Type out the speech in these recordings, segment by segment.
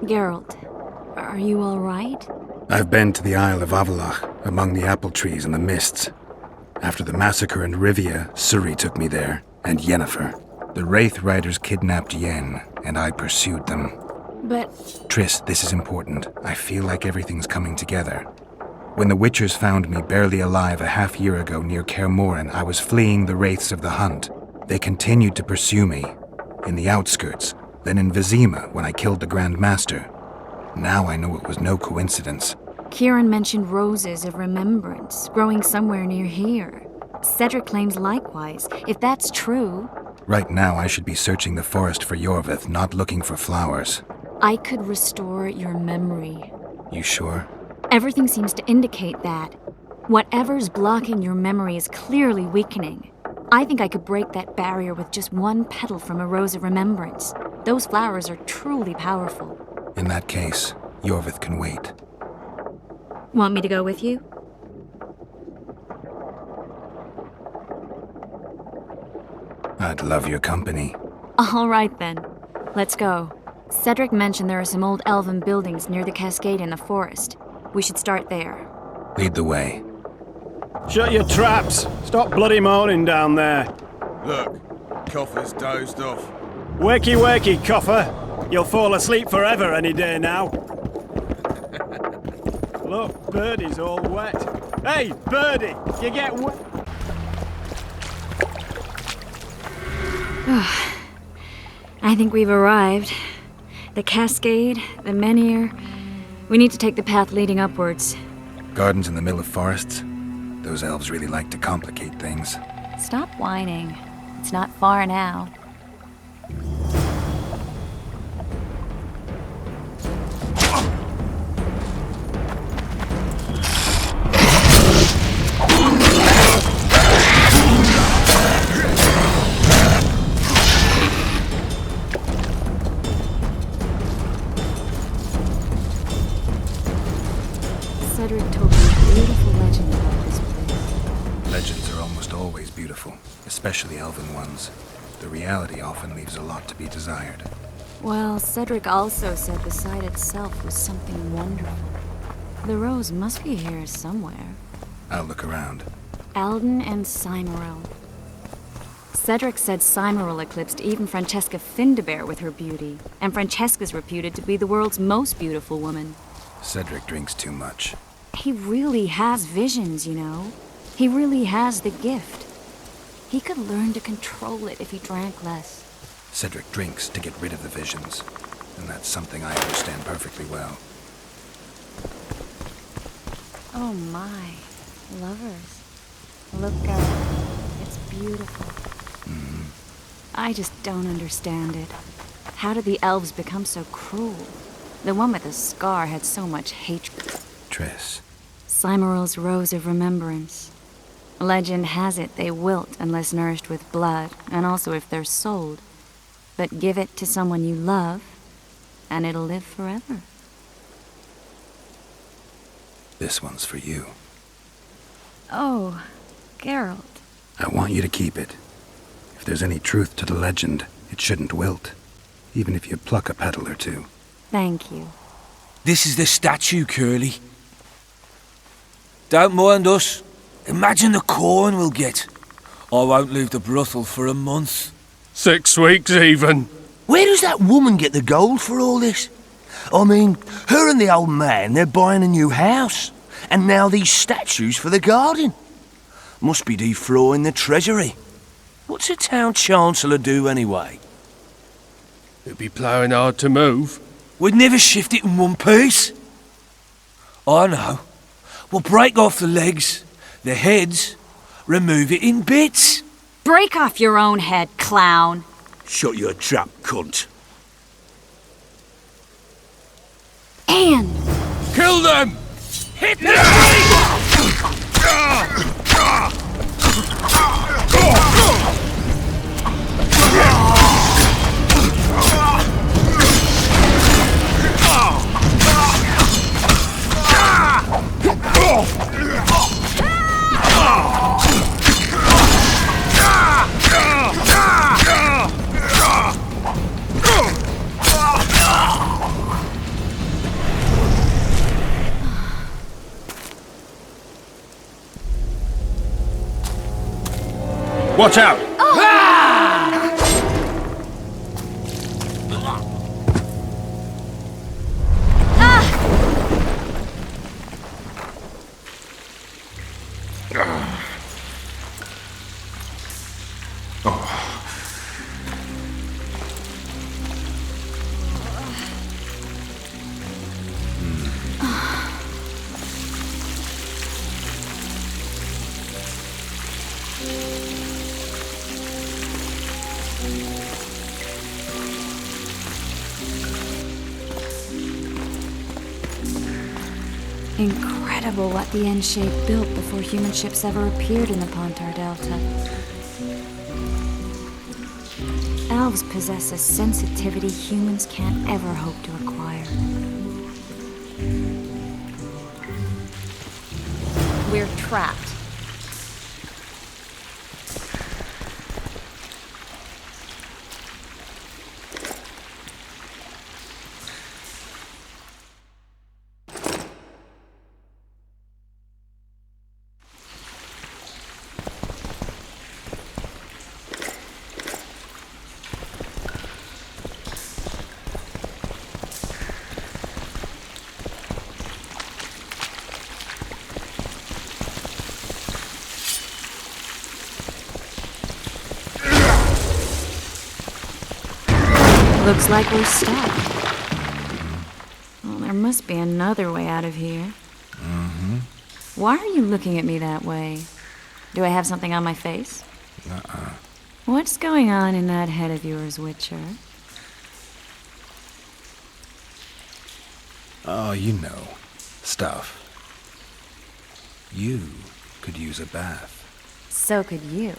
Geralt, are you all right? I've been to the Isle of Avalach, among the apple trees and the mists. After the massacre in Rivia, Suri took me there, and Yennefer. The Wraith Riders kidnapped Yen, and I pursued them. But... Triss, this is important. I feel like everything's coming together. When the Witchers found me barely alive a half-year ago near Kaer Morhen, I was fleeing the Wraiths of the Hunt. They continued to pursue me, in the outskirts, then in Vizima when I killed the Grand Master. Now I know it was no coincidence. Kieran mentioned roses of remembrance growing somewhere near here. Cedric claims likewise. If that's true... Right now I should be searching the forest for Yorvith, not looking for flowers. I could restore your memory. You sure? Everything seems to indicate that. Whatever's blocking your memory is clearly weakening. I think I could break that barrier with just one petal from a rose of remembrance. Those flowers are truly powerful. In that case, Yorvith can wait. Want me to go with you? I'd love your company. All right then. Let's go. Cedric mentioned there are some old elven buildings near the cascade in the forest. We should start there. Lead the way. Shut your traps! Stop bloody moaning down there. Look, Coffer's dozed off. Wakey, wakey, Coffer. You'll fall asleep forever any day now. Look, Birdie's all wet. Hey, Birdie, you get wet. I think we've arrived. The cascade, the menhir. We need to take the path leading upwards. Gardens in the middle of forests. Those elves really like to complicate things. Stop whining. It's not far now. Cedric told me a beautiful legend about this place. Legends are almost always beautiful, especially elven ones. The reality often leaves a lot to be desired. Well, Cedric also said the site itself was something wonderful. The rose must be here somewhere. I'll look around. Alden and Cymoril. Cedric said Cymoril eclipsed even Francesca Findabair with her beauty, and Francesca's reputed to be the world's most beautiful woman. Cedric drinks too much. He really has visions, you know. He really has the gift. He could learn to control it if he drank less. Cedric drinks to get rid of the visions, and that's something I understand perfectly well. Oh my, lovers. Look out. It's beautiful. I just don't understand it. How did the elves become so cruel? The one with the scar had so much hatred. Triss. Cymoril's rose of remembrance. Legend has it they wilt unless nourished with blood, and also if they're sold. But give it to someone you love, and it'll live forever. This one's for you. Oh, Geralt. I want you to keep it. If there's any truth to the legend, it shouldn't wilt, even if you pluck a petal or two. Thank you. This is the statue, Curly. Don't mind us. Imagine the corn we'll get. I won't leave the brothel for a month. 6 weeks even. Where does that woman get the gold for all this? I mean, her and the old man, they're buying a new house. And now these statues for the garden. Must be defraying the treasury. What's a town chancellor do anyway? It'd be ploughing hard to move. We'd never shift it in one piece. I know. We'll break off the legs, the heads, remove it in bits. Break off your own head, clown. Shut your trap, cunt. And... Kill them! Hit them! Watch out! Incredible what the N-shape built before human ships ever appeared in the Pontar Delta. Elves possess a sensitivity humans can't ever hope to acquire. We're trapped. Looks like we're stuck. Well, there must be another way out of here. Mm-hmm. Why are you looking at me that way? Do I have something on my face? Uh-uh. What's going on in that head of yours, Witcher? Oh, you know. Stuff. You could use a bath. So could you.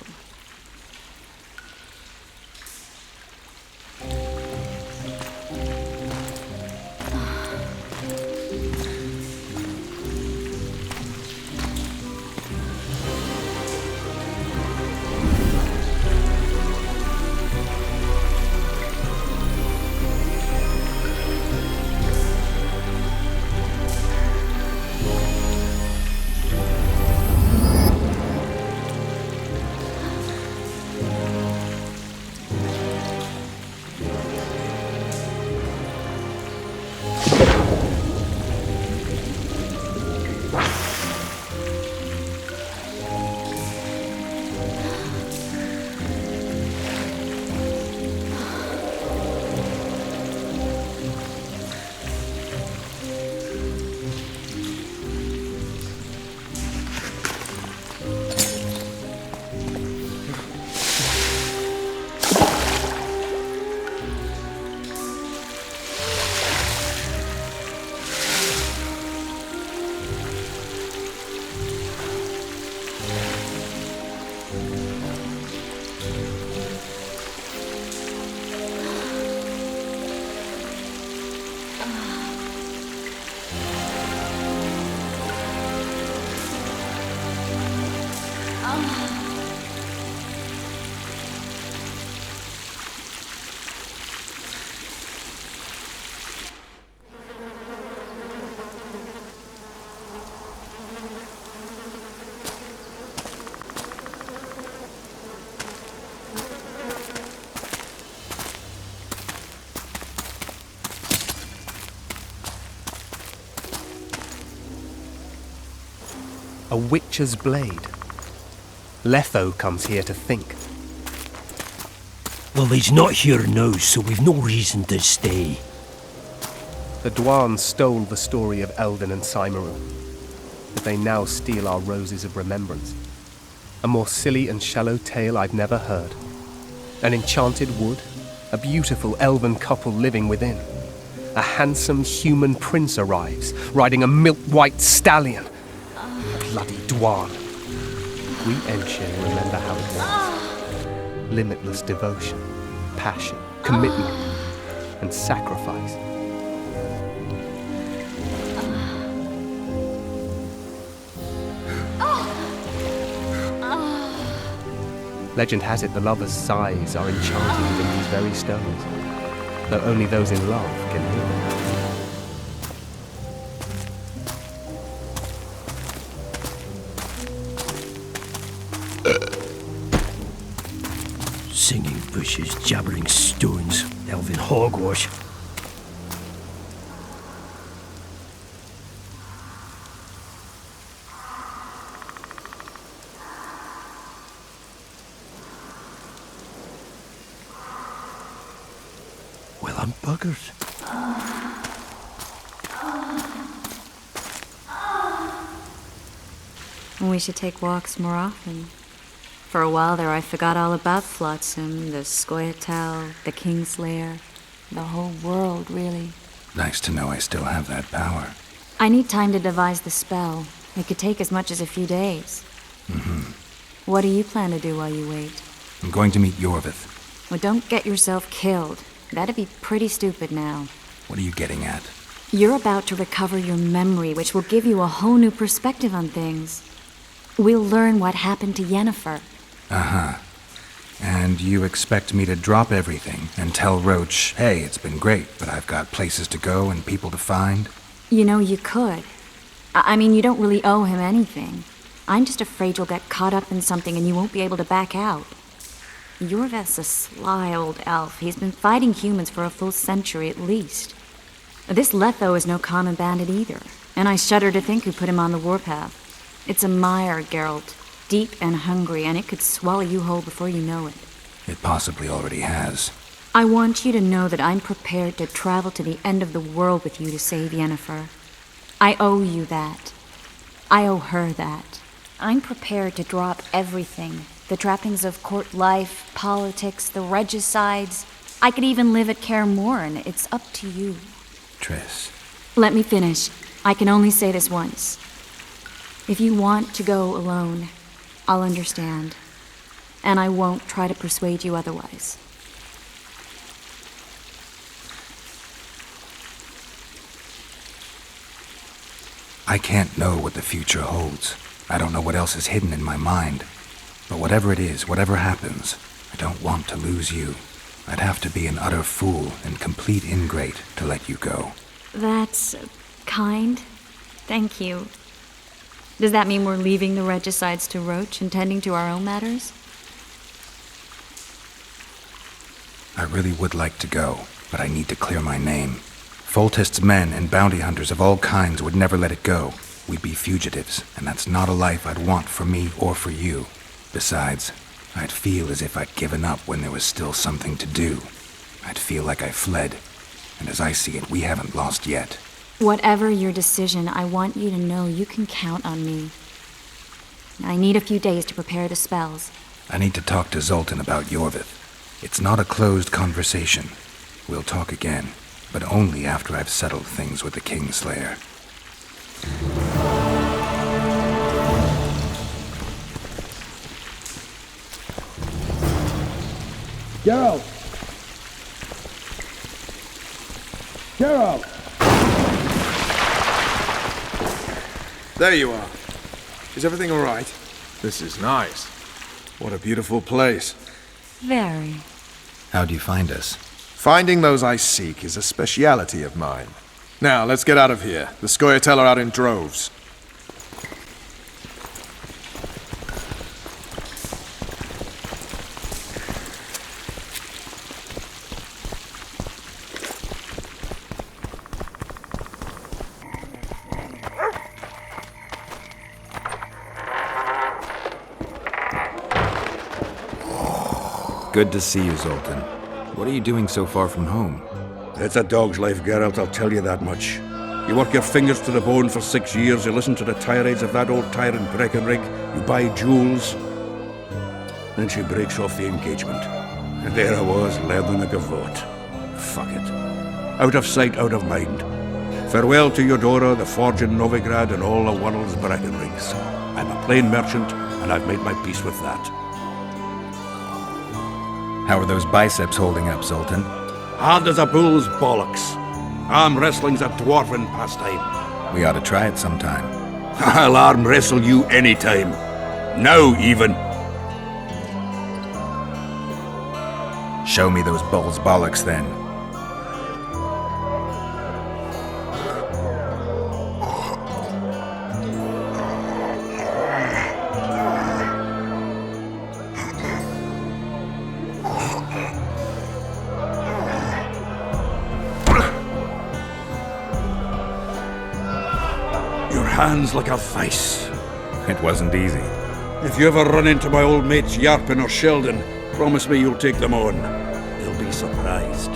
A witcher's blade. Letho comes here to think. Well, he's not here now, so we've no reason to stay. The Dwan stole the story of Eldon and Cymru, but they now steal our roses of remembrance. A more silly and shallow tale I've never heard. An enchanted wood, a beautiful elven couple living within. A handsome human prince arrives, riding a milk-white stallion. Bloody Dwan. We Enshin remember how it was. Limitless devotion, passion, commitment, and sacrifice. Legend has it the lovers' sighs are enchanting within these very stones, though only those in love can hear them. Singing bushes, jabbering stones, elven hogwash. Well, I'm buggers. We should take walks more often. For a while there, I forgot all about Flotsam, the Scoia'tael, the Kingslayer, the whole world, really. Nice to know I still have that power. I need time to devise the spell. It could take as much as a few days. What do you plan to do while you wait? I'm going to meet Yorvith. Well, don't get yourself killed. That'd be pretty stupid now. What are you getting at? You're about to recover your memory, which will give you a whole new perspective on things. We'll learn what happened to Yennefer. Uh-huh. And you expect me to drop everything and tell Roach, hey, it's been great, but I've got places to go and people to find? You know, you could. I mean, you don't really owe him anything. I'm just afraid you'll get caught up in something and you won't be able to back out. Yorvith's a sly old elf. He's been fighting humans for a full century at least. This Letho is no common bandit either, and I shudder to think who put him on the warpath. It's a mire, Geralt. Deep and hungry, and it could swallow you whole before you know it. It possibly already has. I want you to know that I'm prepared to travel to the end of the world with you to save Yennefer. I owe you that. I owe her that. I'm prepared to drop everything. The trappings of court life, politics, the regicides. I could even live at Kaer Morhen. It's up to you. Triss. Let me finish. I can only say this once. If you want to go alone, I'll understand. And I won't try to persuade you otherwise. I can't know what the future holds. I don't know what else is hidden in my mind. But whatever it is, whatever happens, I don't want to lose you. I'd have to be an utter fool and complete ingrate to let you go. That's kind. Thank you. Does that mean we're leaving the regicides to Roach and tending to our own matters? I really would like to go, but I need to clear my name. Foltest's men and bounty hunters of all kinds would never let it go. We'd be fugitives, and that's not a life I'd want for me or for you. Besides, I'd feel as if I'd given up when there was still something to do. I'd feel like I fled, and as I see it, we haven't lost yet. Whatever your decision, I want you to know you can count on me. I need a few days to prepare the spells. I need to talk to Zoltan about Yorvith. It's not a closed conversation. We'll talk again, but only after I've settled things with the Kingslayer. Geralt! Geralt! There you are. Is everything all right? This is nice. What a beautiful place. Very. How'd you find us? Finding those I seek is a speciality of mine. Now, let's get out of here. The Scoia'tael are out in droves. Good to see you, Zoltan. What are you doing so far from home? It's a dog's life, Geralt, I'll tell you that much. You work your fingers to the bone for 6 years, you listen to the tirades of that old tyrant Breckenrig, you buy jewels. Then she breaks off the engagement. And there I was, leathering like a vote. Fuck it. Out of sight, out of mind. Farewell to Eudora, the forge in Novigrad, and all the world's Breckenrigs. I'm a plain merchant, and I've made my peace with that. How are those biceps holding up, Zoltan? Hard as a bull's bollocks. Arm wrestling's a dwarven pastime. We ought to try it sometime. I'll arm wrestle you anytime. Now, even. Show me those bull's bollocks, then. hands like a vice. It wasn't easy. If you ever run into my old mates Yarpin or Sheldon, promise me you'll take them on. They'll be surprised.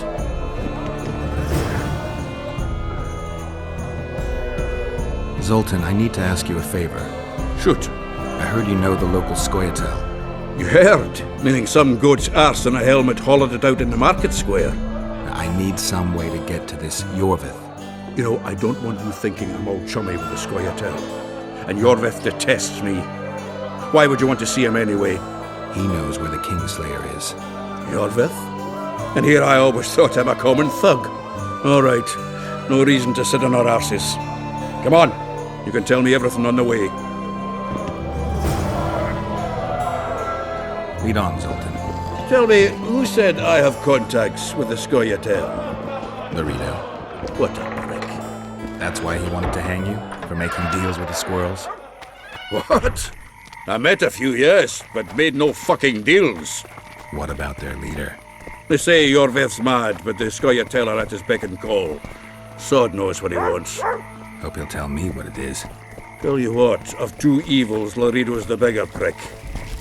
Zoltan, I need to ask you a favor. Shoot. I heard you know the local Scoia'tael. You heard? Meaning some goat's arse in a helmet hollowed it out in the market square. I need some way to get to this Yorvith. You know, I don't want you thinking I'm all chummy with the Scoia'tael. And Yorvith detests me. Why would you want to see him anyway? He knows where the Kingslayer is. Yorvith? And here I always thought him a common thug. All right. No reason to sit on our arses. Come on. You can tell me everything on the way. Lead on, Zoltan. Tell me, who said I have contacts with the Scoia'tael? Laredo. What a prick. That's why he wanted to hang you? For making deals with the squirrels? What? I met a few, yes, but made no fucking deals. What about their leader? They say Yorvith's mad, but the Scoia'tael are at his beck and call. Sod knows what he wants. Hope he'll tell me what it is. Tell you what, of two evils, Laredo's the bigger prick.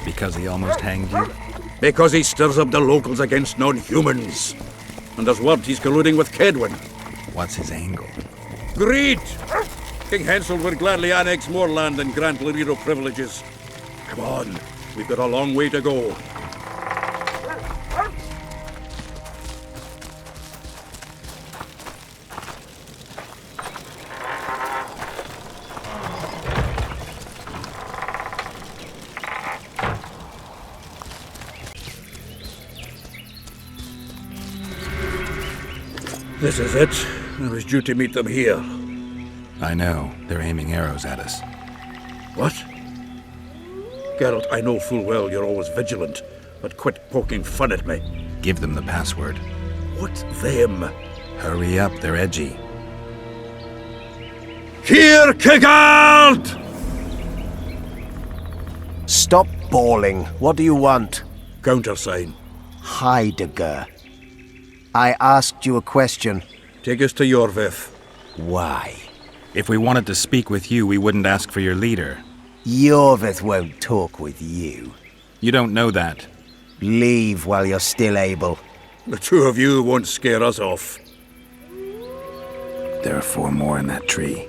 Because he almost hanged you? Because he stirs up the locals against non-humans. And there's word he's colluding with Kedwin. What's his angle? Greed! King Hansel would gladly annex more land and grant Laredo privileges. Come on, we've got a long way to go. This is it. I was due to meet them here. I know. They're aiming arrows at us. What? Geralt, I know full well you're always vigilant, but quit poking fun at me. Give them the password. What them? Hurry up, they're edgy. Here, Geralt! Stop bawling. What do you want? Countersign. Heidegger. I asked you a question. Take us to Yorvith. Why? If we wanted to speak with you, we wouldn't ask for your leader. Yorvith won't talk with you. You don't know that. Leave while you're still able. The two of you won't scare us off. There are 4 more in that tree.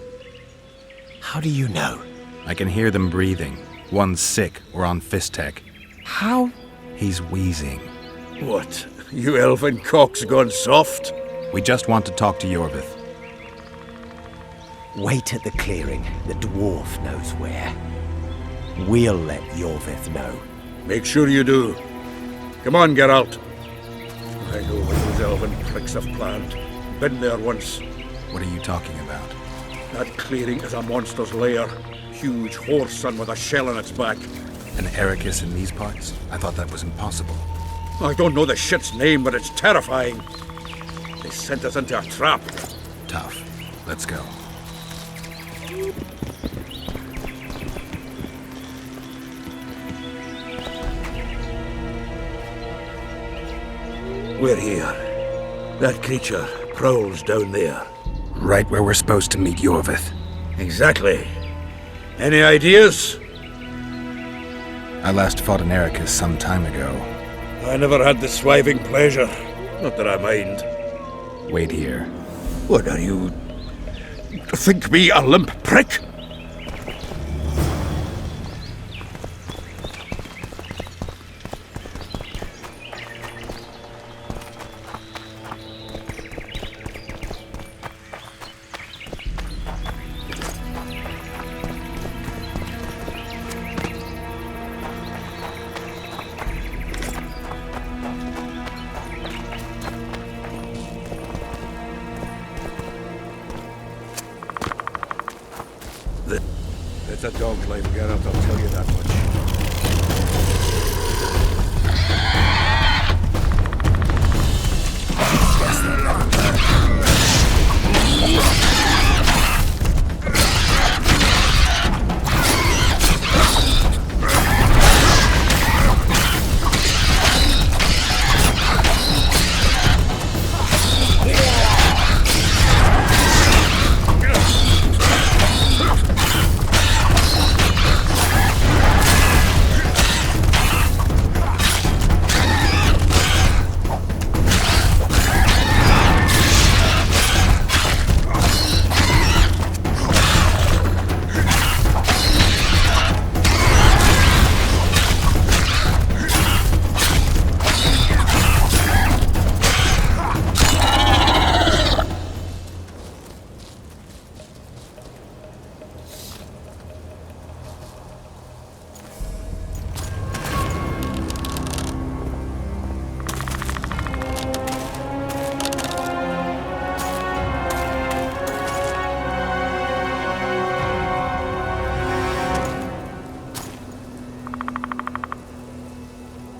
How do you know? I can hear them breathing. One's sick or on Fistek. How? He's wheezing. What? You elfin cock's gone soft? We just want to talk to Yorvith. Wait at the clearing. The dwarf knows where. We'll let Yorvith know. Make sure you do. Come on, Geralt. I know what those elven pricks have planned. Been there once. What are you talking about? That clearing is a monster's lair. Huge horse son with a shell on its back. An Ericus in these parts? I thought that was impossible. I don't know the shit's name, but it's terrifying. They sent us into a trap. Tough. Let's go. We're here. That creature prowls down there. Right where we're supposed to meet Yorvith. Exactly. Any ideas? I last fought an Ericus some time ago. I never had the swiving pleasure. Not that I mind. Wait here. What are you... Think me a limp prick? It's a dog's life, Geralt, I'll tell you that much.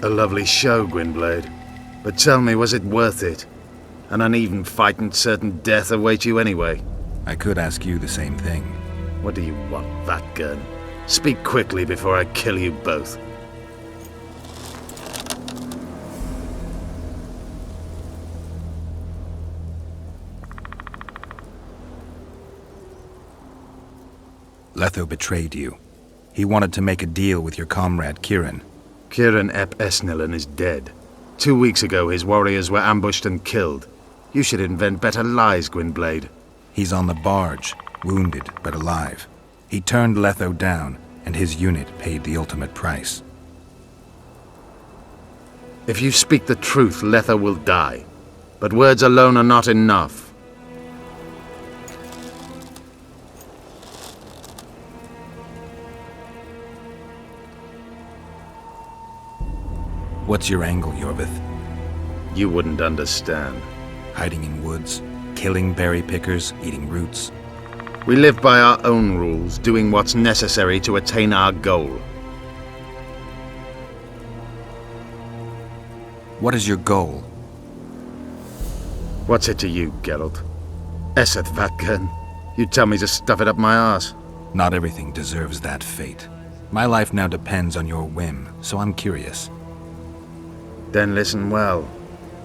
A lovely show, Gwynblade. But tell me, was it worth it? An uneven fight and certain death await you anyway. I could ask you the same thing. What do you want, Vatgun? Speak quickly before I kill you both. Letho betrayed you. He wanted to make a deal with your comrade, Kieran. Kieran ep Esnillen is dead. 2 weeks ago, his warriors were ambushed and killed. You should invent better lies, Gwynblade. He's on the barge, wounded but alive. He turned Letho down, and his unit paid the ultimate price. If you speak the truth, Letho will die. But words alone are not enough. What's your angle, Yorvith? You wouldn't understand. Hiding in woods, killing berry pickers, eating roots. We live by our own rules, doing what's necessary to attain our goal. What is your goal? What's it to you, Geralt? Esset Vatgun. You tell me to stuff it up my arse. Not everything deserves that fate. My life now depends on your whim, so I'm curious. Then listen well.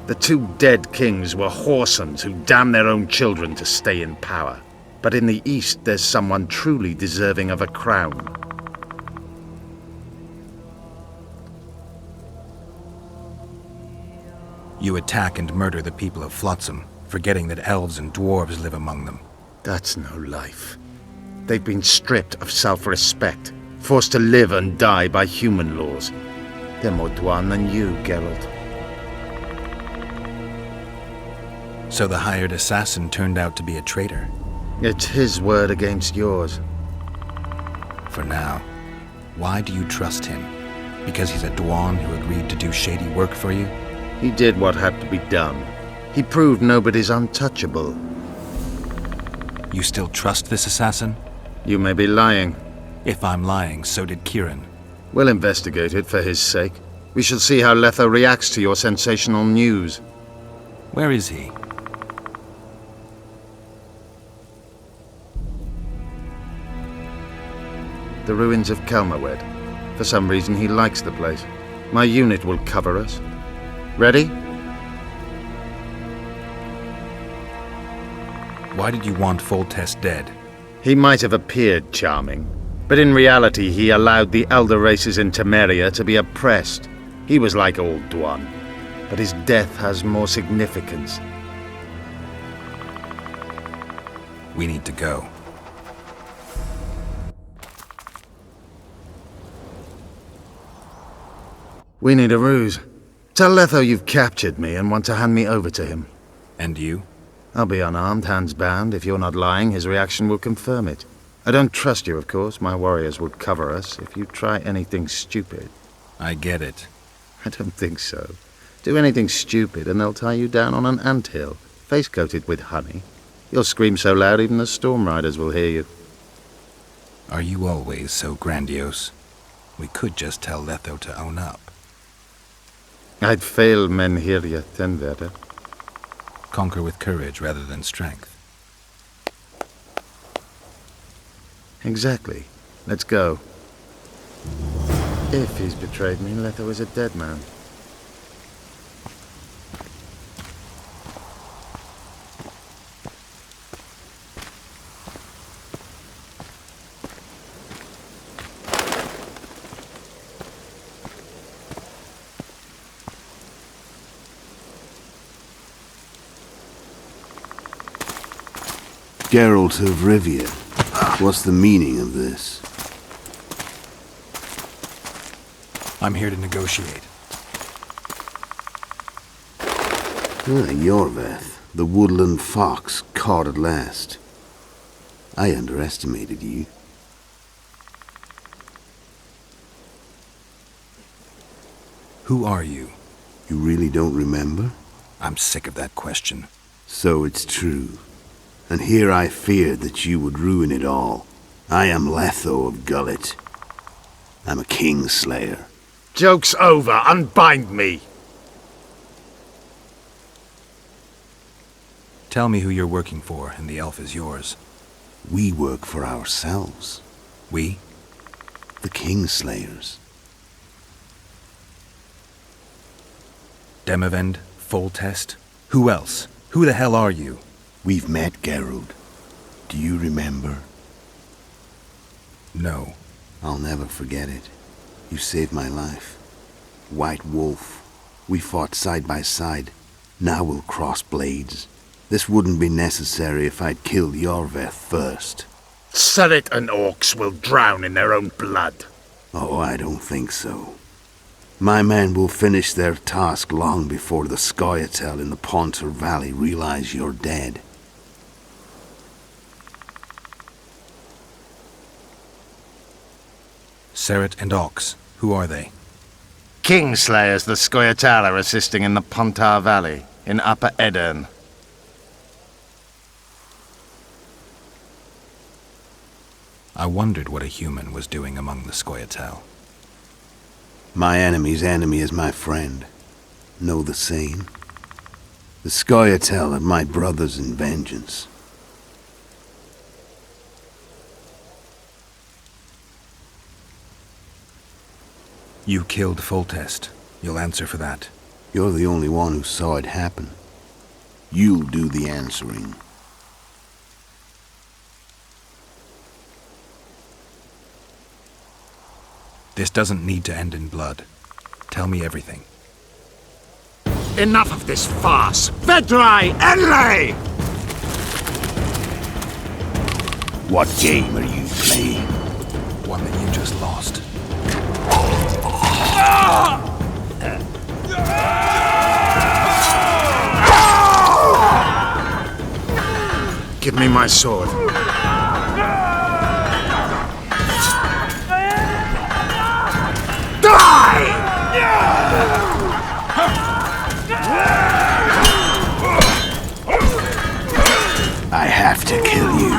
The 2 dead kings were whoresons who damned their own children to stay in power. But in the East, there's someone truly deserving of a crown. You attack and murder the people of Flotsam, forgetting that elves and dwarves live among them. That's no life. They've been stripped of self-respect, forced to live and die by human laws. They're more Dwan than you, Geralt. So the hired assassin turned out to be a traitor? It's his word against yours. For now. Why do you trust him? Because he's a Dwan who agreed to do shady work for you? He did what had to be done. He proved nobody's untouchable. You still trust this assassin? You may be lying. If I'm lying, so did Kieran. We'll investigate it for his sake. We shall see how Letho reacts to your sensational news. Where is he? The ruins of Kelmawed. For some reason, he likes the place. My unit will cover us. Ready? Why did you want Foltest dead? He might have appeared charming, but in reality he allowed the elder races in Temeria to be oppressed. He was like old Dwan, but his death has more significance. We need to go. We need a ruse. Tell Letho you've captured me and want to hand me over to him. And you? I'll be unarmed, hands bound. If you're not lying, his reaction will confirm it. I don't trust you, of course. My warriors will cover us if you try anything stupid. I get it. I don't think so. Do anything stupid and they'll tie you down on an anthill, face-coated with honey. You'll scream so loud even the storm riders will hear you. Are you always so grandiose? We could just tell Letho to own up. I'd fail men hirja tenverder. Conquer with courage rather than strength. Exactly. Let's go. If he's betrayed me, Letho is a dead man. Geralt of Rivia. What's the meaning of this? I'm here to negotiate. Yorveth, the woodland fox caught at last. I underestimated you. Who are you? You really don't remember? I'm sick of that question. So it's true. And here I feared that you would ruin it all. I am Letho of Gullet. I'm a kingslayer. Joke's over. Unbind me. Tell me who you're working for, and the elf is yours. We work for ourselves. We? The Kingslayers. Demavend? Foltest? Who else? Who the hell are you? We've met, Geralt. Do you remember? No. I'll never forget it. You saved my life. White Wolf. We fought side by side. Now we'll cross blades. This wouldn't be necessary if I'd killed Yorveth first. Surret and orcs will drown in their own blood. Oh, I don't think so. My men will finish their task long before the Scoia'tael in the Pontar Valley realize you're dead. Surret and Ox. Who are they? Kingslayers the Scoia'tael are assisting in the Pontar Valley, in Upper Edirn. I wondered what a human was doing among the Scoia'tael. My enemy's enemy is my friend. Know the same? The Scoia'tael are my brothers in vengeance. You killed Foltest. You'll answer for that. You're the only one who saw it happen. You'll do the answering. This doesn't need to end in blood. Tell me everything. Enough of this farce! Vedrai Enlay! What game are you playing? One that you just lost. Give me my sword. Die! I have to kill you.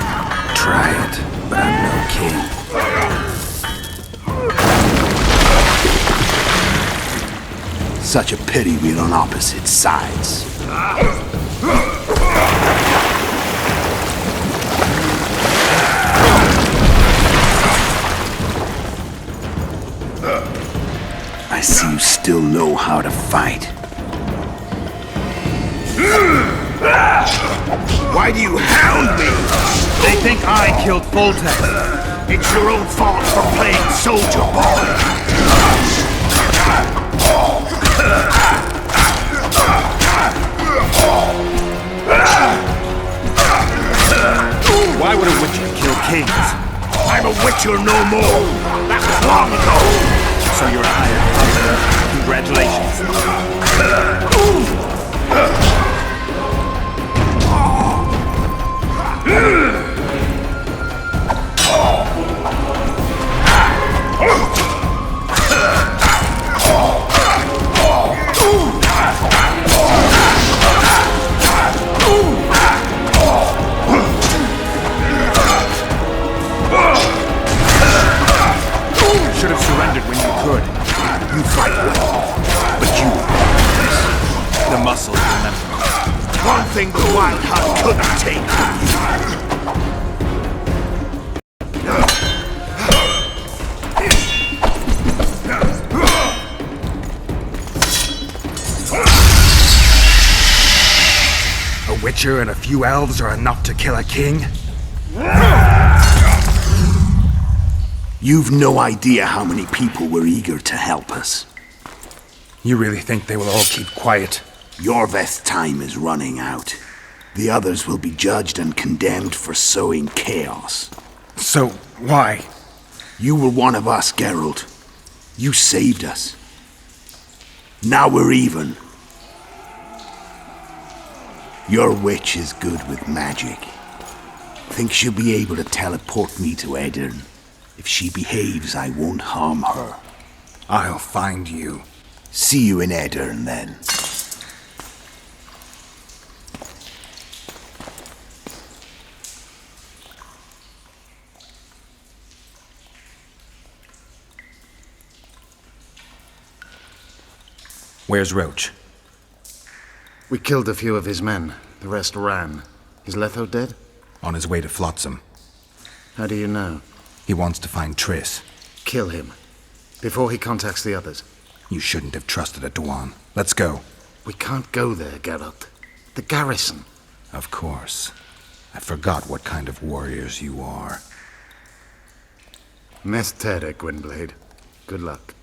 Try it, but I'm no king. Such a pity we're on opposite sides. I see you still know how to fight. Why do you hound me? They think I killed Foltest. It's your own fault for playing soldier boy. Why would a witcher kill kings? I'm a witcher no more. That was long ago. So you're a hired hunter. Congratulations. Should have surrendered when you could. You fight well, but you The muscle, remember. one thing the Wild Hunt couldn't take from you. A witcher and a few elves are enough to kill a king? You've no idea how many people were eager to help us. You really think they will all keep quiet? Yorveth's time is running out. The others will be judged and condemned for sowing chaos. So, why? You were one of us, Geralt. You saved us. Now we're even. Your witch is good with magic. Think she'll be able to teleport me to Edirn. If she behaves, I won't harm her. I'll find you. See you in Edirn, then. Where's Roach? We killed a few of his men. The rest ran. Is Letho dead? On his way to Flotsam. How do you know? He wants to find Triss. Kill him. Before he contacts the others. You shouldn't have trusted a Dwan. Let's go. We can't go there, Geralt. The garrison. Of course. I forgot what kind of warriors you are. Meth Tere, Gwynblade. Good luck.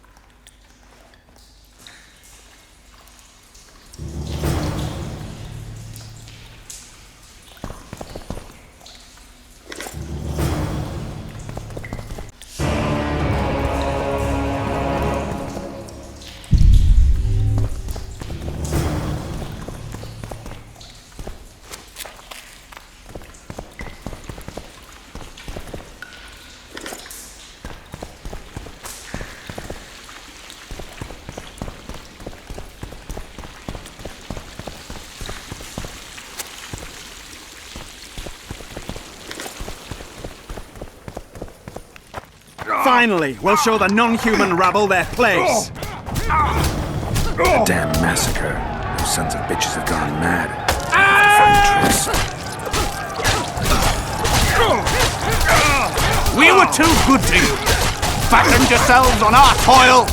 Finally, we'll show the non-human rabble their place. A damn massacre. Those sons of bitches have gone mad. We were too good to you. Fattened yourselves on our toil.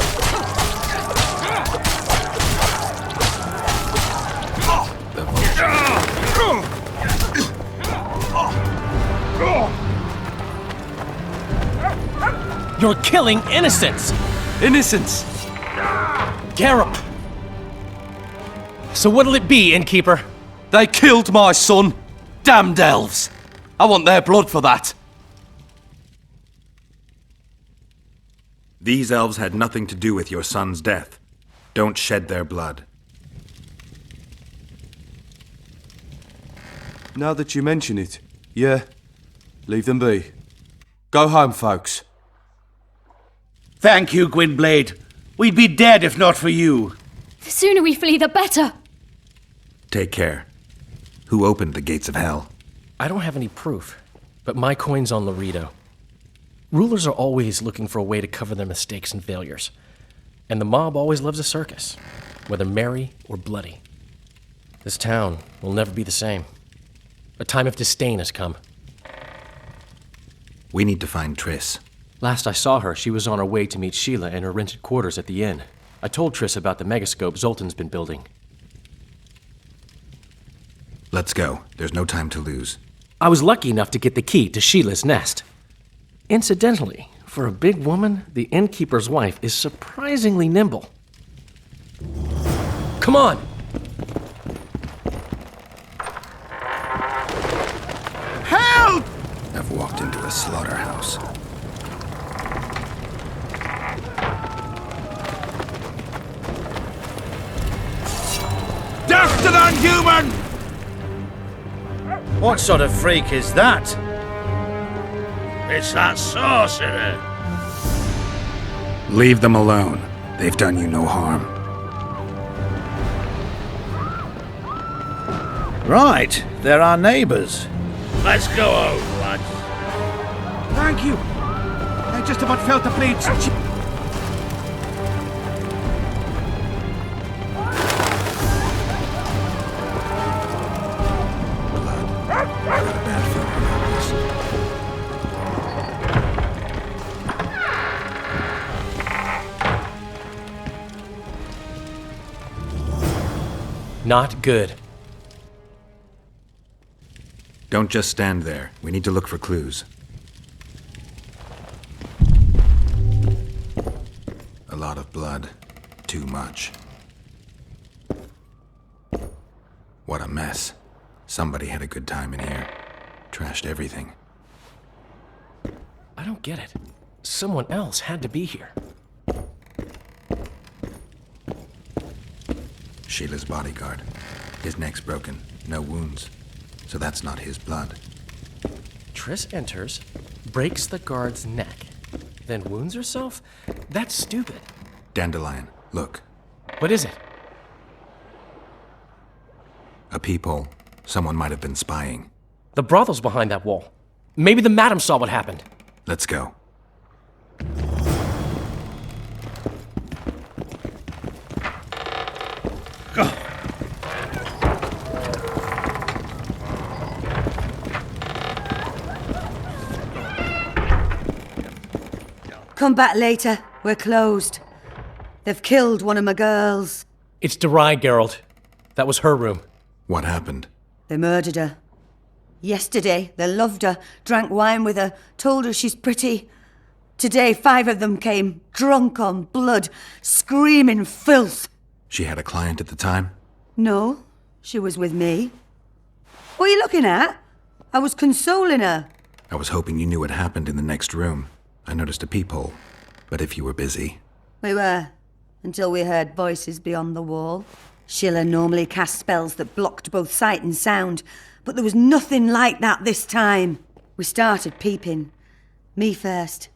You're killing innocents! Innocents? Geralt! So what'll it be, innkeeper? They killed my son. Damned elves. I want their blood for that. These elves had nothing to do with your son's death. Don't shed their blood. Now that you mention it, yeah, leave them be. Go home, folks. Thank you, Gwynblade. We'd be dead if not for you. The sooner we flee, the better. Take care. Who opened the gates of hell? I don't have any proof, but my coin's on Laredo. Rulers are always looking for a way to cover their mistakes and failures. And the mob always loves a circus, whether merry or bloody. This town will never be the same. A time of disdain has come. We need to find Triss. Last I saw her, she was on her way to meet Sheila in her rented quarters at the inn. I told Triss about the megascope Zoltan's been building. Let's go. There's no time to lose. I was lucky enough to get the key to Sheila's nest. Incidentally, for a big woman, the innkeeper's wife is surprisingly nimble. Come on! Help! I've walked into a slaughterhouse. Death to the unhuman! What sort of freak is that? It's that sorcerer. Leave them alone. They've done you no harm. Right, they're our neighbors. Let's go home, lads. Thank you. I just about felt the blades. Not good. Don't just stand there. We need to look for clues. A lot of blood. Too much. What a mess. Somebody had a good time in here. Trashed everything. I don't get it. Someone else had to be here. Sheila's bodyguard. His neck's broken. No wounds. So that's not his blood. Triss enters, breaks the guard's neck, then wounds herself? That's stupid. Dandelion, look. What is it? A peephole. Someone might have been spying. The brothel's behind that wall. Maybe the madam saw what happened. Let's go. Come back later. We're closed. They've killed one of my girls. It's Derai, Geralt. That was her room. What happened? They murdered her. Yesterday, they loved her, drank wine with her, told her she's pretty. Today, 5 of them came, drunk on blood, screaming filth. She had a client at the time? No, she was with me. What are you looking at? I was consoling her. I was hoping you knew what happened in the next room. I noticed a peephole. But if you were busy... We were, until we heard voices beyond the wall. Sheila normally cast spells that blocked both sight and sound, but there was nothing like that this time. We started peeping. Me first.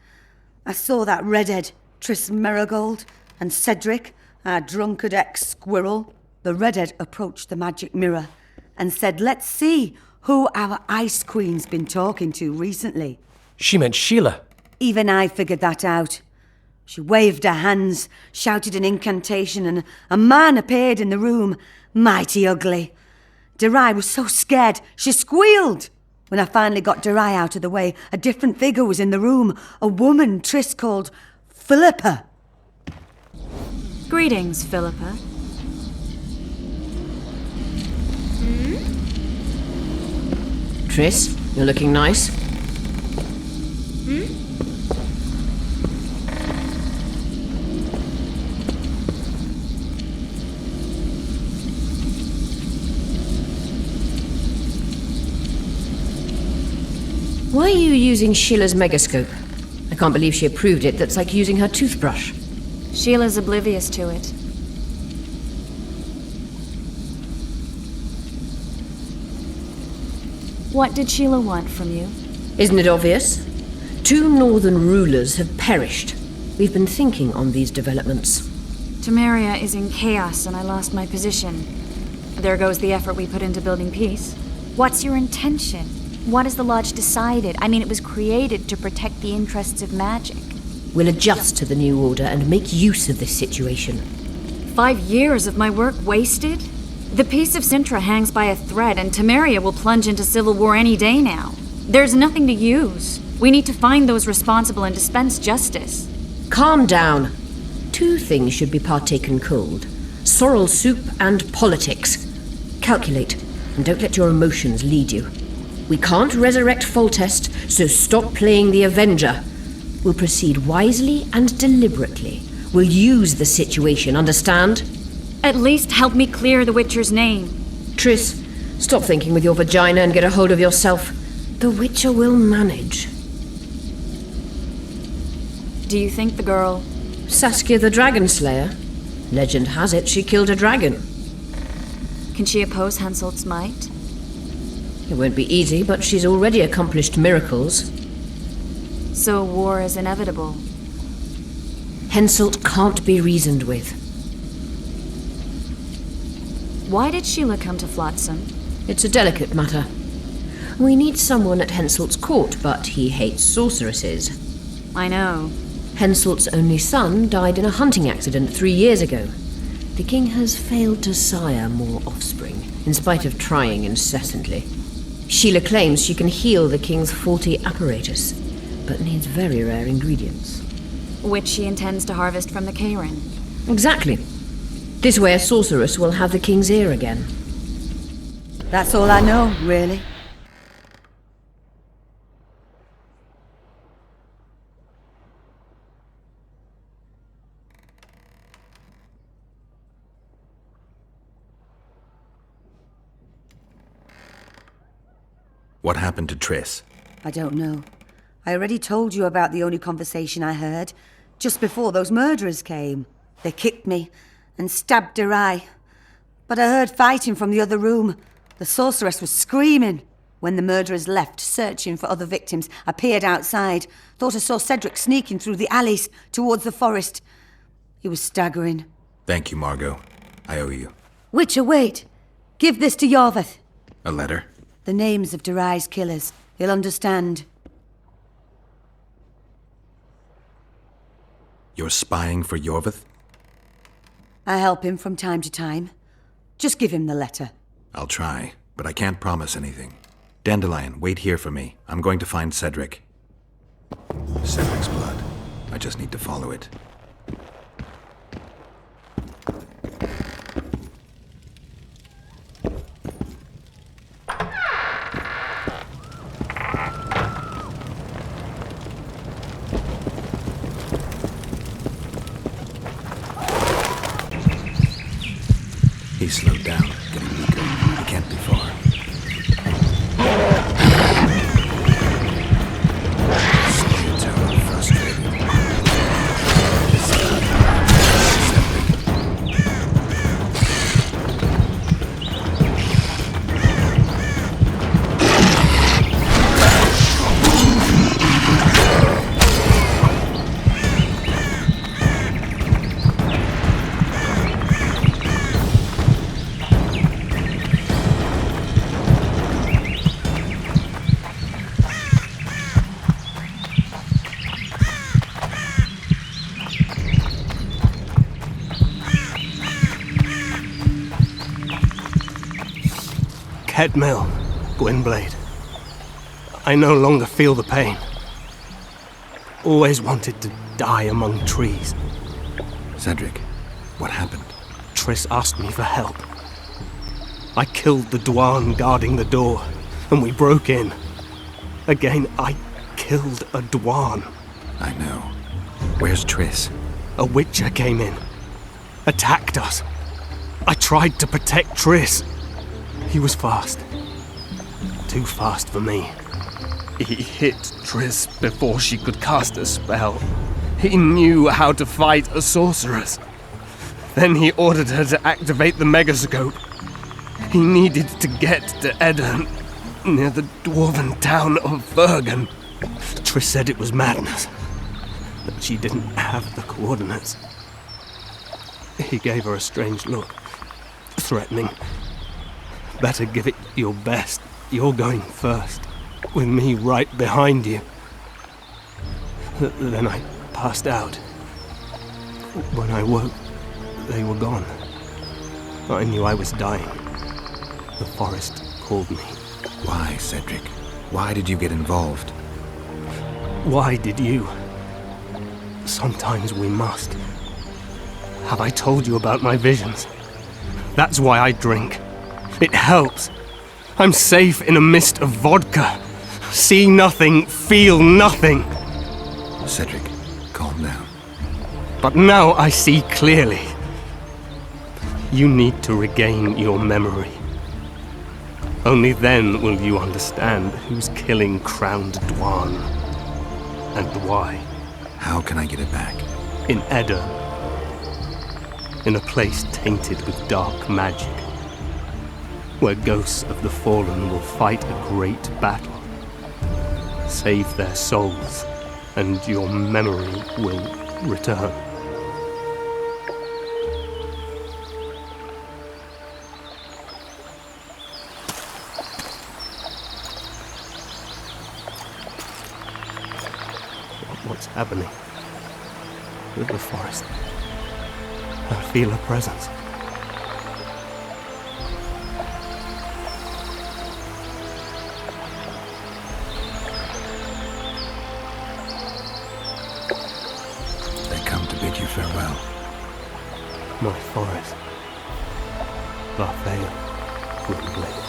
I saw that redhead, Tris Merigold, and Cedric, our drunkard ex-squirrel. The redhead approached the magic mirror and said, let's see who our Ice Queen's been talking to recently. She meant Sheila. Even I figured that out. She waved her hands, shouted an incantation, and a man appeared in the room, mighty ugly. Derai was so scared, she squealed. When I finally got Derai out of the way, a different figure was in the room, a woman Tris called Philippa. Greetings, Philippa. Tris, you're looking nice. Why are you using Sheila's megascope? I can't believe she approved it. That's like using her toothbrush. Sheila's oblivious to it. What did Sheila want from you? Isn't it obvious? 2 northern rulers have perished. We've been thinking on these developments. Temeria is in chaos and I lost my position. There goes the effort we put into building peace. What's your intention? What has the Lodge decided? I mean, it was created to protect the interests of magic. We'll adjust to the new order and make use of this situation. 5 years of my work wasted? The peace of Sintra hangs by a thread, and Temeria will plunge into civil war any day now. There's nothing to use. We need to find those responsible and dispense justice. Calm down. 2 things should be partaken cold. Sorrel soup and politics. Calculate, and don't let your emotions lead you. We can't resurrect Foltest, so stop playing the Avenger. We'll proceed wisely and deliberately. We'll use the situation, understand? At least help me clear the Witcher's name. Tris, stop thinking with your vagina and get a hold of yourself. The Witcher will manage. Do you think the girl... Saskia the Dragon Slayer? Legend has it she killed a dragon. Can she oppose Henselt's might? It won't be easy, but she's already accomplished miracles. So war is inevitable. Henselt can't be reasoned with. Why did Sheila come to Flotsam? It's a delicate matter. We need someone at Henselt's court, but he hates sorceresses. I know. Henselt's only son died in a hunting accident 3 years ago. The king has failed to sire more offspring, in spite of trying incessantly. Sheila claims she can heal the king's faulty apparatus, but needs very rare ingredients. Which she intends to harvest from the Karen. Exactly. This way a sorceress will have the king's ear again. That's all I know, really. What happened to Tris? I don't know. I already told you about the only conversation I heard, just before those murderers came. They kicked me and stabbed Derai. But I heard fighting from the other room. The sorceress was screaming. When the murderers left, searching for other victims, I peered outside. Thought I saw Cedric sneaking through the alleys towards the forest. He was staggering. Thank you, Margot. I owe you. Witcher, wait. Give this to Yorveth. A letter? The names of Derai's killers. He'll understand. You're spying for Yorveth? I help him from time to time. Just give him the letter. I'll try, but I can't promise anything. Dandelion, wait here for me. I'm going to find Cedric. Cedric's blood. I just need to follow it. He slowed down, getting weaker. He can't be far. Skeletone frustrated. Ketmill, Gwynblade. I no longer feel the pain. Always wanted to die among trees. Cedric, what happened? Triss asked me for help. I killed the Dwarn guarding the door, and we broke in. Again, I killed a Dwarn. I know. Where's Triss? A Witcher came in. Attacked us. I tried to protect Triss. He was fast. Too fast for me. He hit Triss before she could cast a spell. He knew how to fight a sorceress. Then he ordered her to activate the megascope. He needed to get to Edirn, near the dwarven town of Vergen. Triss said it was madness, that she didn't have the coordinates. He gave her a strange look, threatening. Better give it your best. You're going first, with me right behind you. Then I passed out. When I woke, they were gone. I knew I was dying. The forest called me. Why, Cedric? Why did you get involved? Why did you? Sometimes we must. Have I told you about my visions? That's why I drink. It helps. I'm safe in a mist of vodka. See nothing, feel nothing. Cedric, calm down. But now I see clearly. You need to regain your memory. Only then will you understand who's killing crowned Dwarn. And why. How can I get it back? In Edirn. In a place tainted with dark magic. Where ghosts of the fallen will fight a great battle. Save their souls, and your memory will return. What's happening with the forest? I feel a presence. Farewell. My forest. Barthea, Gwynblade.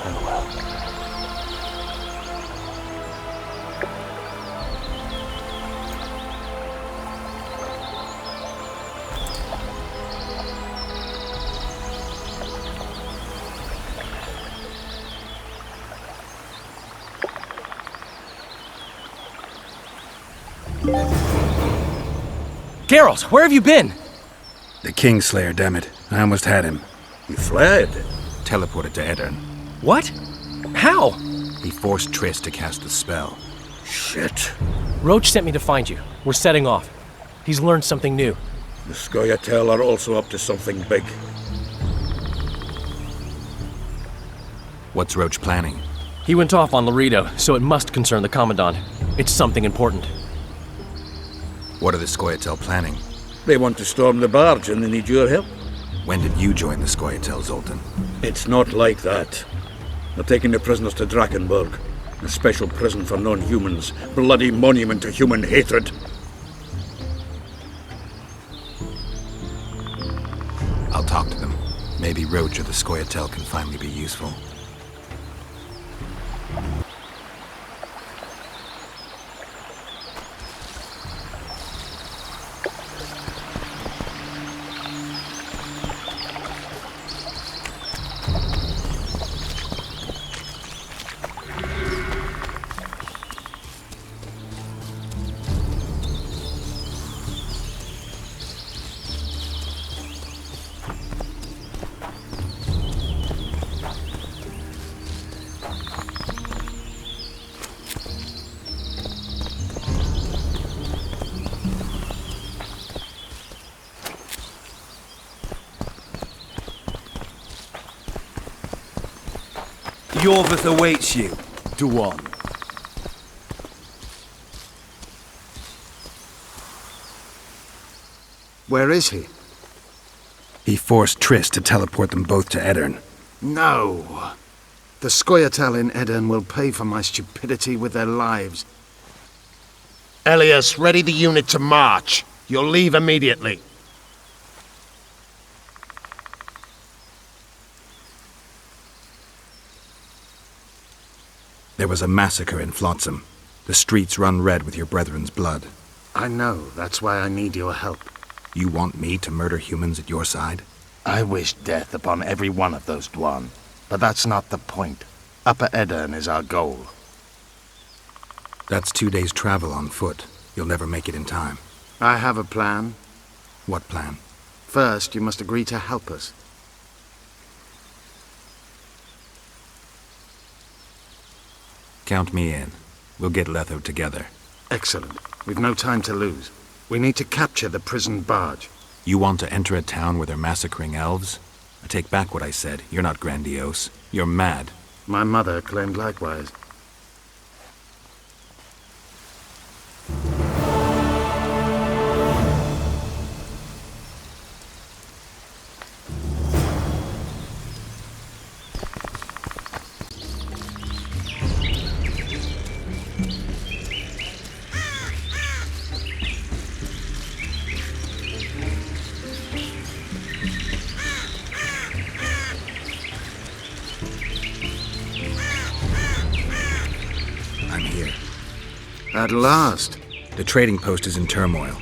Farewell. Geralt, where have you been? The Kingslayer, damn it. I almost had him. He fled. Teleported to Edirn. What? How? He forced Triss to cast the spell. Shit. Roach sent me to find you. We're setting off. He's learned something new. The Scoia'tael are also up to something big. What's Roach planning? He went off on Laredo, so it must concern the Commandant. It's something important. What are the Scoia'tael planning? They want to storm the barge and they need your help. When did you join the Scoia'tael, Zoltan? It's not like that. They're taking the prisoners to Drakenburg. A special prison for non-humans. Bloody monument to human hatred. I'll talk to them. Maybe Roach or the Scoia'tael can finally be useful. Yorvith awaits you, Duan. Where is he? He forced Triss to teleport them both to Edirn. No. The Scoia'tael in Edirn will pay for my stupidity with their lives. Elias, ready the unit to march. You'll leave immediately. There was a massacre in Flotsam. The streets run red with your brethren's blood. I know. That's why I need your help. You want me to murder humans at your side? I wish death upon every one of those Dwan. But that's not the point. Upper Edirn is our goal. That's 2 days' travel on foot. You'll never make it in time. I have a plan. What plan? First, you must agree to help us. Count me in. We'll get Letho together. Excellent. We've no time to lose. We need to capture the prison barge. You want to enter a town where they're massacring elves? I take back what I said. You're not grandiose. You're mad. My mother claimed likewise. At last. The trading post is in turmoil.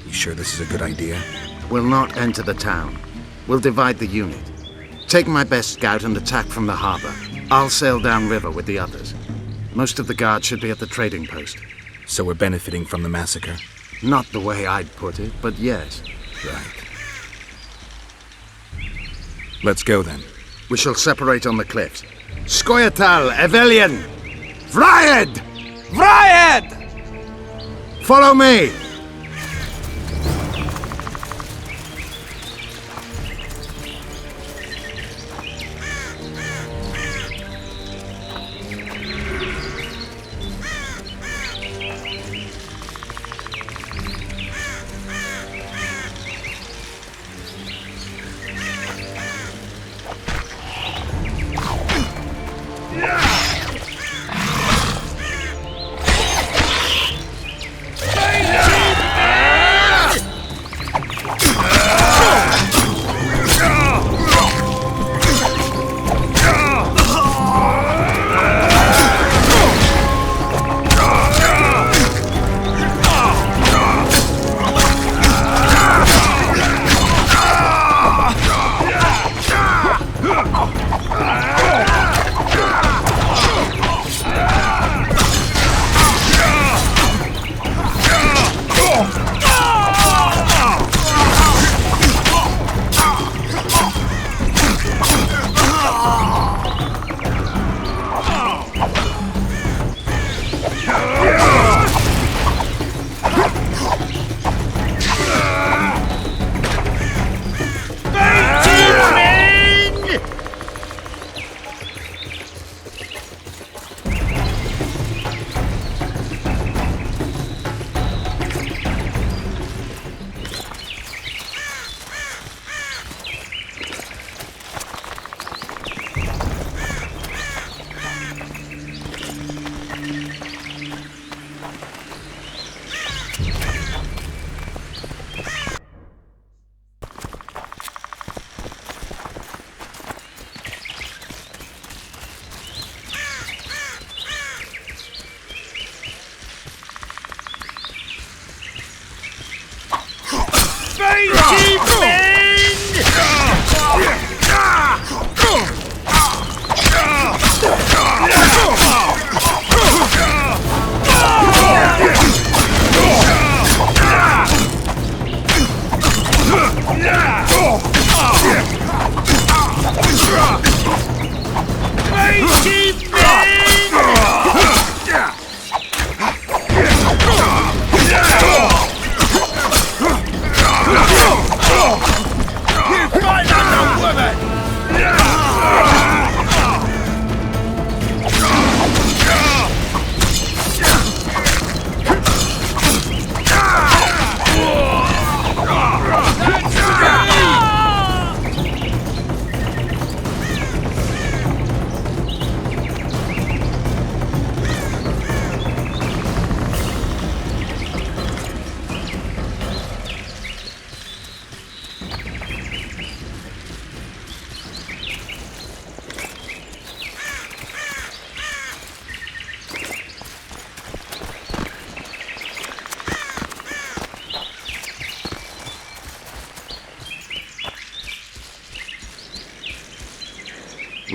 You sure this is a good idea? We'll not enter the town. We'll divide the unit. Take my best scout and attack from the harbor. I'll sail downriver with the others. Most of the guards should be at the trading post. So we're benefiting from the massacre? Not the way I'd put it, but yes. Right. Let's go then. We shall separate on the cliffs. Scoia'tael, Evelian! Vriad! Vriad! Follow me!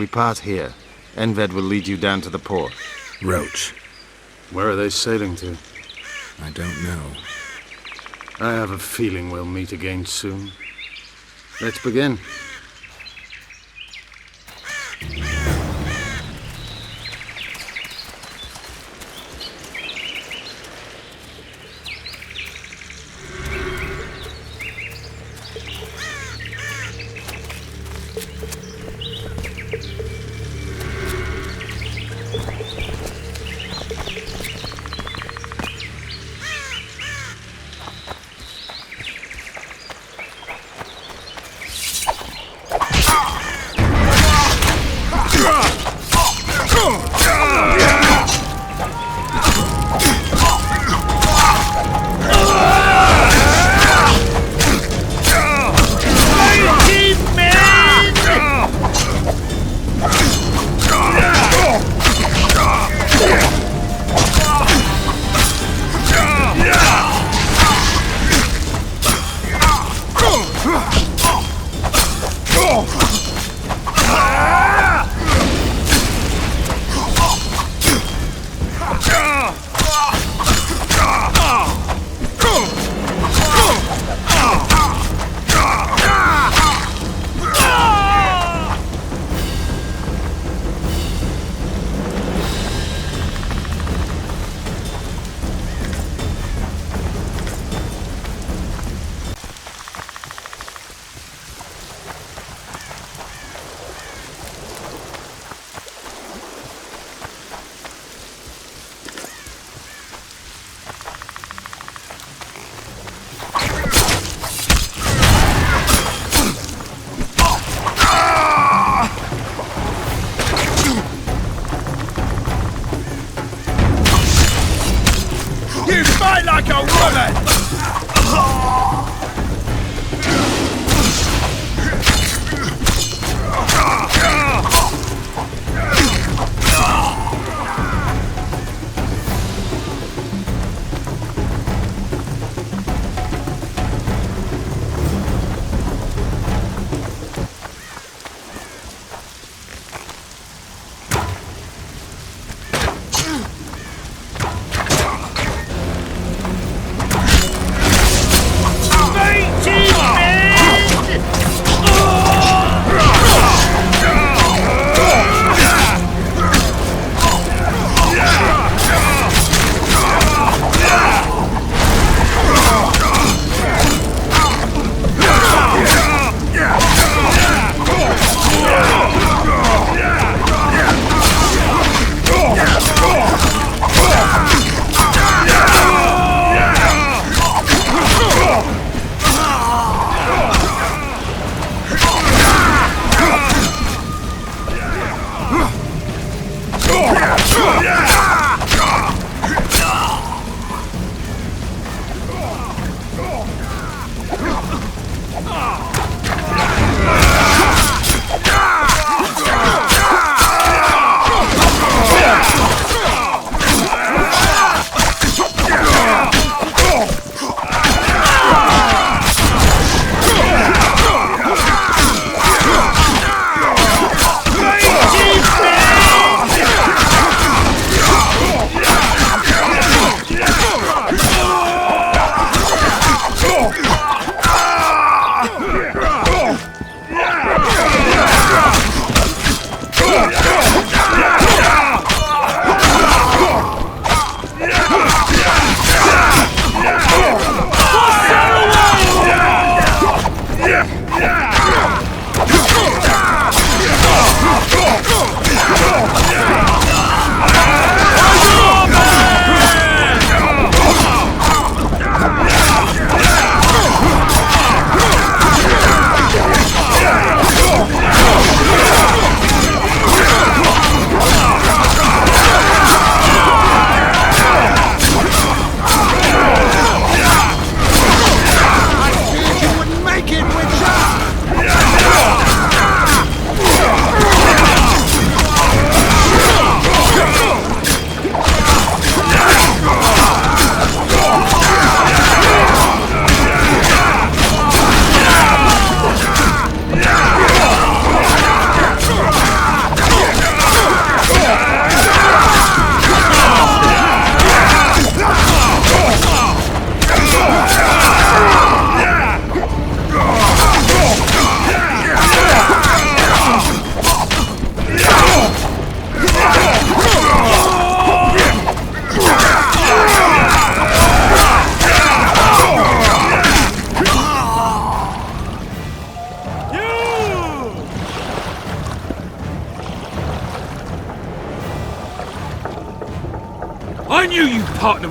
We part here. Enved will lead you down to the port. Roach. Where are they sailing to? I don't know. I have a feeling we'll meet again soon. Let's begin.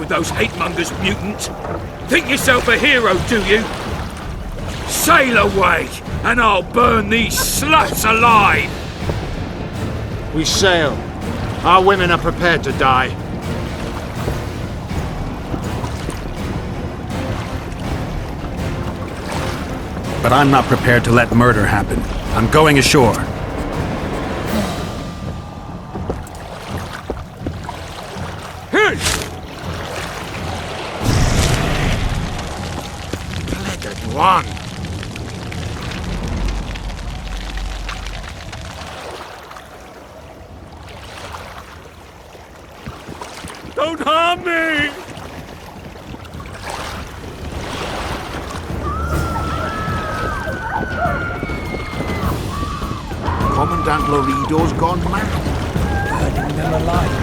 those hate-mongers, mutant. Think yourself a hero, do you? Sail away, and I'll burn these sluts alive! We sail. Our women are prepared to die. But I'm not prepared to let murder happen. I'm going ashore. One. Don't harm me! Commandant Lorido's gone mad. Burning them alive.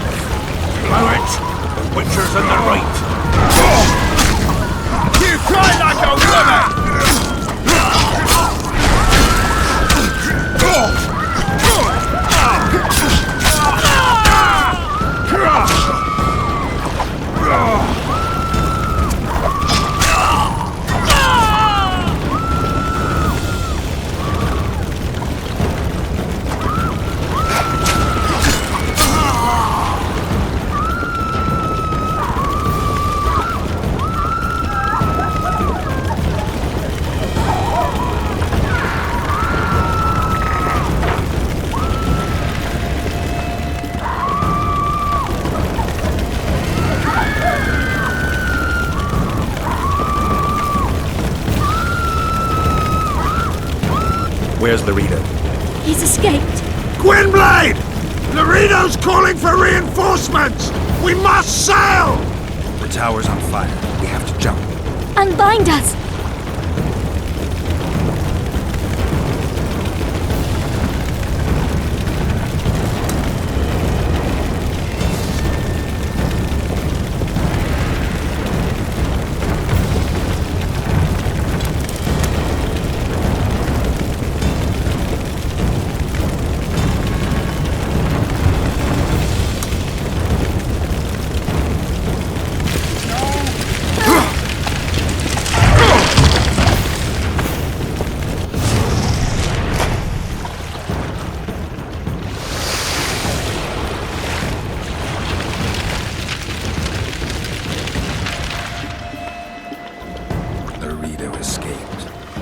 Blow it! The Witcher's in the right! You cry like a woman! Where's Lorito? He's escaped. Gwynblade! Laredo's calling for reinforcements! We must sail! The tower's on fire. We have to jump. Unbind us!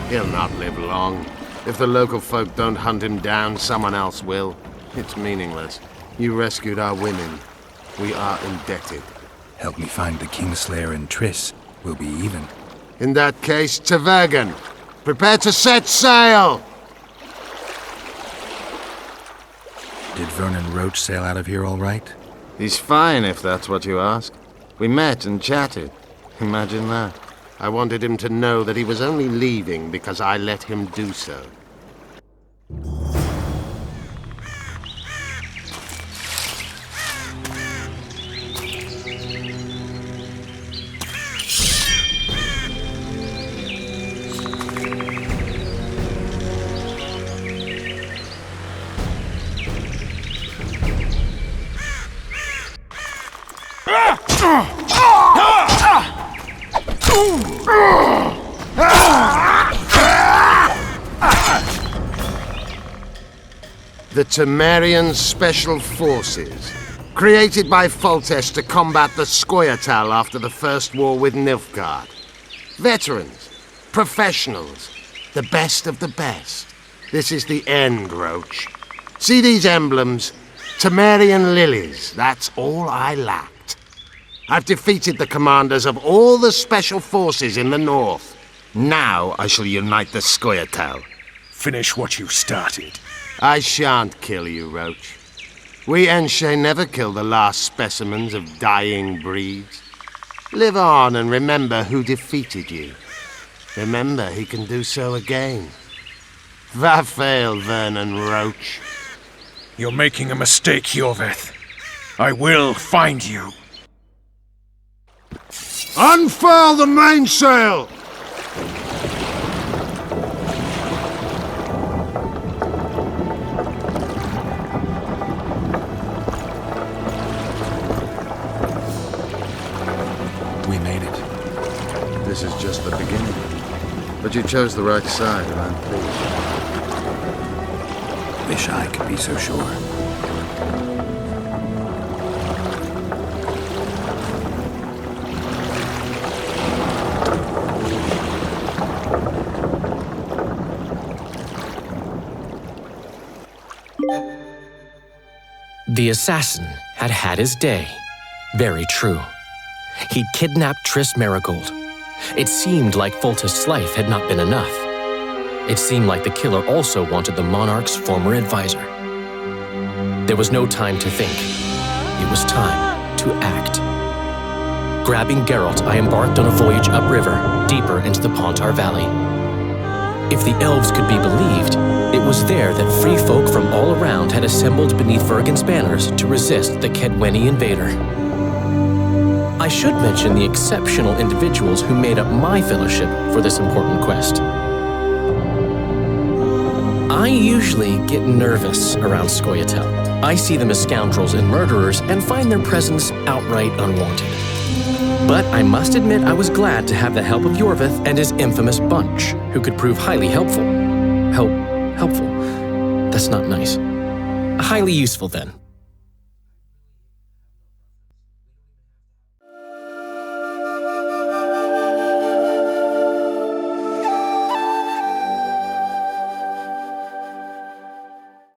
He'll not live long. If the local folk don't hunt him down, someone else will. It's meaningless. You rescued our women. We are indebted. Help me find the Kingslayer and Triss. We'll be even. In that case, to Vergen. Prepare to set sail! Did Vernon Roach sail out of here all right? He's fine, if that's what you ask. We met and chatted. Imagine that. I wanted him to know that he was only leaving because I let him do so. The Temerian Special Forces, created by Foltest to combat the Scoia'tael after the First War with Nilfgaard. Veterans, professionals, the best of the best. This is the end, Roach. See these emblems? Temerian lilies, that's all I lacked. I've defeated the commanders of all the Special Forces in the north. Now I shall unite the Scoia'tael. Finish what you started. I shan't kill you, Roach. We Enshe never kill the last specimens of dying breeds. Live on and remember who defeated you. Remember he can do so again. Va fail, Vernon Roach. You're making a mistake, Jorveth. I will find you. Unfurl the mainsail! This is just the beginning. But you chose the right side, and I'm pleased. Wish I could be so sure. The assassin had had his day. Very true. He'd kidnapped Triss Marigold. It seemed like Foltest's life had not been enough. It seemed like the killer also wanted the monarch's former advisor. There was no time to think. It was time to act. Grabbing Geralt, I embarked on a voyage upriver, deeper into the Pontar Valley. If the elves could be believed, it was there that free folk from all around had assembled beneath Vergen's banners to resist the Kedweni invader. I should mention the exceptional individuals who made up my fellowship for this important quest. I usually get nervous around Scoia'tael. I see them as scoundrels and murderers and find their presence outright unwanted. But I must admit I was glad to have the help of Yorvith and his infamous bunch, who could prove highly helpful. Helpful? That's not nice. Highly useful, then.